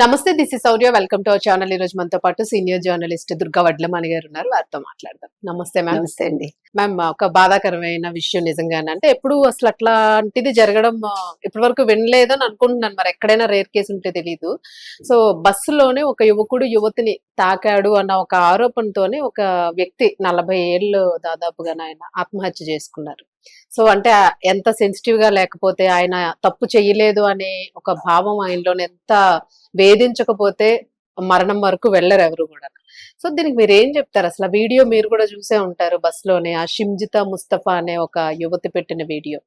నమస్తే, this is Shaurya. Welcome to our channel. ఈ రోజు మనతో పాటు సీనియర్ జర్నలిస్ట్ దుర్గా వడ్లమాని గారు ఉన్నారు. వారితో మాట్లాడదాం. నమస్తే మ్యామ్. నమస్తే అండి. మ్యామ్, ఒక బాధాకరమైన విషయం నిజంగానే. అంటే ఎప్పుడు అసలు అట్లాంటిది జరగడం ఇప్పటి వరకు వినలేదని అనుకుంటున్నాను. మరి ఎక్కడైనా రేర్ కేసు ఉంటే తెలీదు. సో బస్సులోనే ఒక యువకుడు యువతిని తాకాడు అన్న ఒక ఆరోపణతోనే ఒక వ్యక్తి 40 ఏళ్ళు దాదాపుగా ఆయన ఆత్మహత్య చేసుకున్నారు. సో అంటే ఎంత సెన్సిటివ్ గా లేకపోతే, ఆయన తప్పు చెయ్యలేదు అనే ఒక భావం ఆయనలోని ఎంత వేధించకపోతే మరణం వరకు వెళ్ళరు ఎవరు కూడా. సో దీనికి మీరు ఏం చెప్తారు? అసలు ఆ వీడియో మీరు కూడా చూసే ఉంటారు బస్సులోనే. ఆ షిమ్జితా ముస్తఫా అనే ఒక యువతి పెట్టిన వీడియో,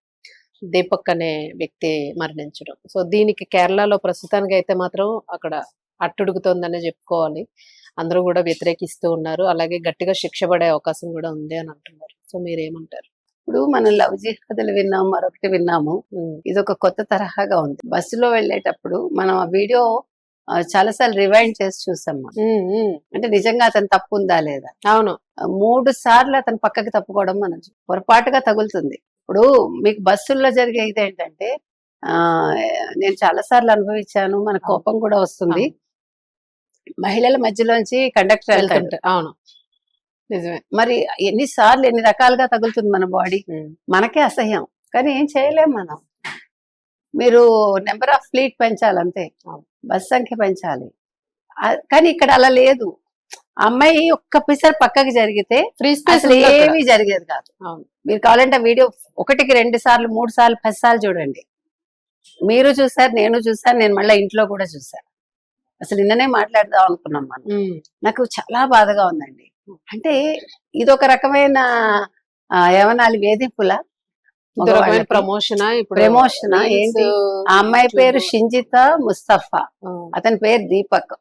దీపక్ అనే వ్యక్తి మరణించడం. సో దీనికి కేరళలో ప్రస్తుతానికి అయితే మాత్రం అక్కడ అట్టుడుగుతోందనే చెప్పుకోవాలి. అందరూ కూడా వ్యతిరేకిస్తూ ఉన్నారు. అలాగే గట్టిగా శిక్ష పడే అవకాశం కూడా ఉంది అని అంటున్నారు. సో మీరేమంటారు? ఇప్పుడు మనం లవ్ జిహాదులు విన్నాము, మరొకటి విన్నాము. ఇది ఒక కొత్త తరహాగా ఉంది. బస్సులో వెళ్ళేటప్పుడు మనం ఆ వీడియో చాలాసార్లు రివైండ్ చేసి చూసాం. అంటే నిజంగా అతను తప్పు ఉందా లేదా. అవును, 3 సార్లు అతను పక్కకి తప్పుకోవడం మనం పొరపాటుగా తగులుతుంది. ఇప్పుడు మీకు బస్సుల్లో జరిగేది ఏంటంటే నేను చాలా సార్లు అనుభవించాను. మన కోపం కూడా వస్తుంది. మహిళల మధ్యలోంచి కండక్టర్ వెళ్తుంటే అవును నిజమే. మరి ఎన్నిసార్లు ఎన్ని రకాలుగా తగులుతుంది మన బాడీ. మనకే అసహ్యం, కానీ ఏం చేయలేం మనం. మీరు నెంబర్ ఆఫ్ ఫ్లీట్ పెంచాలంతే, బస్ సంఖ్య పెంచాలి. కానీ ఇక్కడ అలా లేదు. అమ్మాయి ఒక్క పిసర్ పక్కకి జరిగితే ఫ్రీ స్పేస్ ఏమీ జరిగేది కాదు. మీరు కావాలంటే వీడియో 1కి 2 సార్లు 3 సార్లు 10 సార్లు చూడండి. మీరు చూసారు, నేను చూసాను, నేను మళ్ళీ ఇంట్లో కూడా చూసాను. అసలు నిన్ననే మాట్లాడదాం అనుకున్నాం మనం. నాకు చాలా బాధగా ఉందండి. అంటే ఇదొక రకమైన ఏమనాలి, వేధింపుల ప్రమోషన్ ఏంటి. ఆ అమ్మాయి పేరు షింజితా ముస్తఫా, అతని పేరు దీపక్.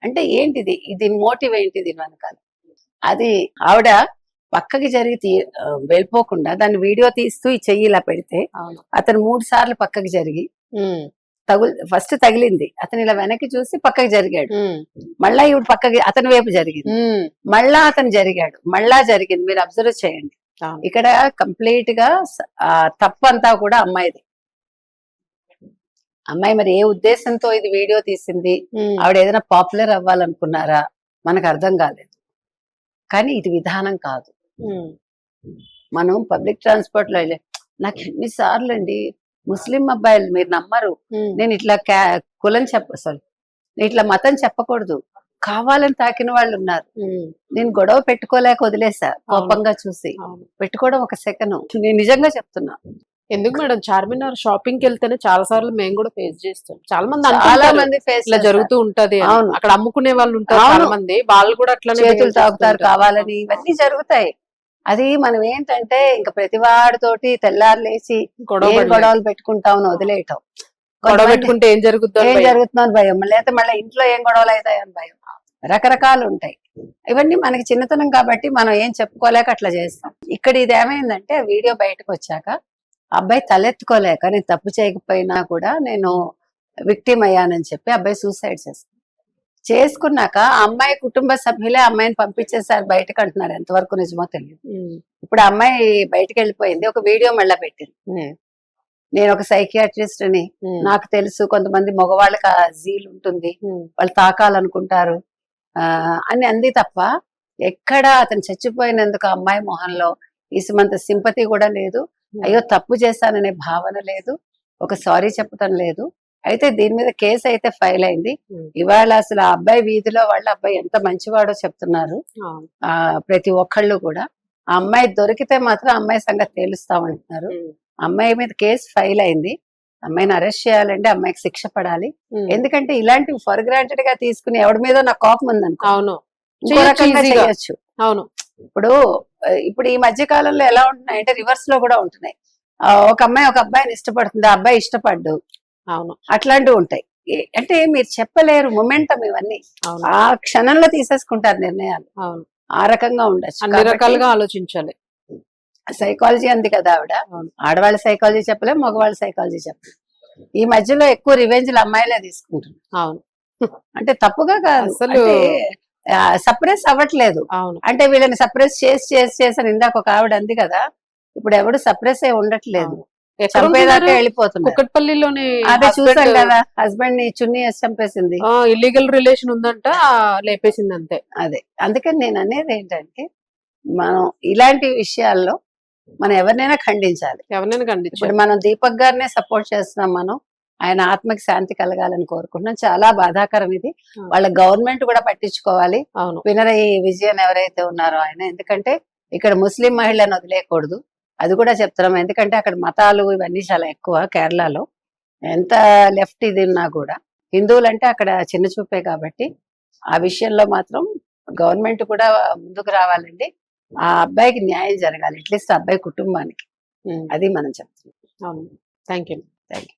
అంటే ఏంటిది, ఇది మోటివ్ ఏంటిది వెనకాల? అది ఆవిడ పక్కకి జరిగి వెళ్ళిపోకుండా దాన్ని వీడియో తీస్తూ ఈ చెయ్యి ఇలా పెడితే అతను 3 సార్లు పక్కకి జరిగి ఫస్ట్ తగిలింది. అతను ఇలా వెనక్కి చూసి పక్కకి జరిగాడు. మళ్ళా ఇవి పక్కకి అతని వైపు జరిగింది. మళ్ళా అతను జరిగాడు, మళ్ళా జరిగింది. మీరు అబ్జర్వ్ చేయండి. ఇక్కడ కంప్లీట్ గా తప్పంతా కూడా అమ్మాయిది. అమ్మాయి మరి ఏ ఉద్దేశంతో ఇది వీడియో తీసింది? ఆవిడ ఏదైనా పాపులర్ అవ్వాలనుకున్నారా? మనకు అర్థం కాలేదు. కానీ ఇది విధానం కాదు. మనం పబ్లిక్ ట్రాన్స్పోర్ట్ లో నాకు ఎన్నిసార్లు అండి, ముస్లిం అబ్బాయిలు మీరు నమ్మరు, నేను ఇట్లా కులం అసలు ఇట్లా మతం చెప్పకూడదు, కావాలని తాకిన వాళ్ళు ఉన్నారు. నేను గొడవ పెట్టుకోలేక వదిలేసా, కోపంగా చూసి. పెట్టుకోవడం ఒక సెకండ్. నేను నిజంగా చెప్తున్నా. ఎందుకు మేడం, చార్మినార్ షాపింగ్ కి వెళ్తేనే చాలా సార్లు మేము కూడా ఫేస్ చేస్తాం. చాలా మంది ఫేస్ ఇలా జరుగుతూ ఉంటది. అక్కడ అమ్ముకునే వాళ్ళు ఉంటారు చాలా మంది, వాళ్ళు కూడా అట్లా చేతులు తాగుతారు కావాలని. ఇవన్నీ జరుగుతాయి. అది మనం ఏంటంటే ఇంకా ప్రతివాడితోటి తెల్లారు లేచి గొడవలు పెట్టుకుంటామని వదిలేయటం. గొడవ పెట్టుకుంటే ఏం జరుగుతుందో అని భయం, లేకపోతే మళ్ళీ ఇంట్లో ఏం గొడవలు అవుతాయని భయం. రకరకాలు ఉంటాయి. ఇవన్నీ మనకి చిన్నతనం కాబట్టి మనం ఏం చెప్పుకోలేక అట్లా చేస్తాం. ఇక్కడ ఇది ఏమైందంటే వీడియో బయటకు వచ్చాక అబ్బాయి తలెత్తుకోలేక, నేను తప్పు చేయకపోయినా కూడా నేను విక్టిమ్ అయ్యానని చెప్పి అబ్బాయి సూసైడ్ చేసుకున్నాక ఆ అమ్మాయి కుటుంబ సభ్యులే అమ్మాయిని పంపించేసారు బయటకు అంటున్నారు. ఎంతవరకు నిజమో తెలియదు. ఇప్పుడు ఆ అమ్మాయి బయటకు వెళ్ళిపోయింది, ఒక వీడియో మళ్ళా పెట్టింది. నేను ఒక సైకియాట్రిస్ట్ అని, నాకు తెలుసు కొంతమంది మగవాళ్ళకి ఆ జీల్ ఉంటుంది, వాళ్ళు తాకాలనుకుంటారు అని అంది తప్ప ఎక్కడ అతను చచ్చిపోయినందుకు ఆ అమ్మాయి మొహంలో ఇసుమంత సింపతి కూడా లేదు. అయ్యో తప్పు చేశాననే భావన లేదు, ఒక సారీ చెప్పటం లేదు. అయితే దీని మీద కేసు అయితే ఫైల్ అయింది. ఇవాళ అసలు ఆ అబ్బాయి వీధిలో వాళ్ళ అబ్బాయి ఎంత మంచివాడో చెప్తున్నారు ప్రతి ఒక్కళ్ళు కూడా. ఆ అమ్మాయి దొరికితే మాత్రం అమ్మాయి సంగతి తేలుస్తామంటున్నారు. అమ్మాయి మీద కేసు ఫైల్ అయింది. అమ్మాయిని అరెస్ట్ చేయాలంటే అమ్మాయికి శిక్ష పడాలి. ఎందుకంటే ఇలాంటివి ఫర్ గ్రాంటెడ్ గా తీసుకుని ఎవడి మీద నాకు కోపం ఉందనుకో, ఇంకో రకంగా చేయొచ్చు. అవును. ఇప్పుడు ఈ మధ్య కాలంలో ఎలా ఉంటున్నాయి అంటే రివర్స్ లో కూడా ఉంటున్నాయి. ఒక అమ్మాయి ఒక అబ్బాయిని ఇష్టపడుతుంది, ఆ అబ్బాయి ఇష్టపడ్డు, అట్లాంటివి ఉంటాయి. అంటే మీరు చెప్పలేరు మొమెంటం. ఇవన్నీ ఆ క్షణంలో తీసేసుకుంటారు నిర్ణయాలు. ఆ రకంగా ఉండొచ్చు. అన్ని రకాలుగా ఆలోచించాలి. సైకాలజీ అంది కదా ఆవిడ. ఆడవాళ్ళ సైకాలజీ చెప్పలేం, మగవాళ్ళ సైకాలజీ చెప్పలేం. ఈ మధ్యలో ఎక్కువ రివెంజ్లు అమ్మాయిలే తీసుకుంటారు. అవును. అంటే తప్పుగా కాదు, సప్రెస్ అవ్వట్లేదు. అంటే వీళ్ళని సప్రెస్ చేసి ఇందాక ఒక ఆవిడ అంది కదా, ఇప్పుడు ఎవడు సప్రెస్ అయి ఉండట్లేదు. ఎక్కడ చంపేదాకా ఉంటున్నారు? వెళ్ళిపోతున్నారు. కుక్కట్పల్లిలోని అదే చూసాం కదా, హస్బెండ్ ని చున్నీ వేసి చంపేసింది. ఇల్లీగల్ రిలేషన్ ఉందంట, లేపేసింది అంతే. అదే అందుకని నేను అనేది ఏంటంటే, మనం ఇలాంటి విషయాల్లో మనం ఎవరినైనా ఖండించాలి. ఎవరినైనా ఇప్పుడు ఖండించారు. మనం దీపక్ గారినే సపోర్ట్ చేస్తున్నాం, మనం ఆయన ఆత్మకి శాంతి కలగాలని కోరుకుంటున్నాం. చాలా బాధాకరం ఇది. వాళ్ళ గవర్నమెంట్ కూడా పట్టించుకోవాలి. అవును. పినరయి విజయన్ ఎవరైతే ఉన్నారో ఆయన, ఎందుకంటే ఇక్కడ ముస్లిం మహిళలను వదిలేయకూడదు, అది కూడా చెప్తున్నాం. ఎందుకంటే అక్కడ మతాలు ఇవన్నీ చాలా ఎక్కువ. కేరళలో ఎంత లెఫ్ట్ ఇది ఉన్నా కూడా హిందువులంటే అక్కడ చిన్న చూపే కాబట్టి ఆ విషయంలో మాత్రం గవర్నమెంట్ కూడా ముందుకు రావాలండి. ఆ అబ్బాయికి న్యాయం జరగాలి, అట్లీస్ట్ ఆ అబ్బాయి కుటుంబానికి. ఉమ్, అది మనం చెప్తున్నాం. అవును. Thank you. Thank you.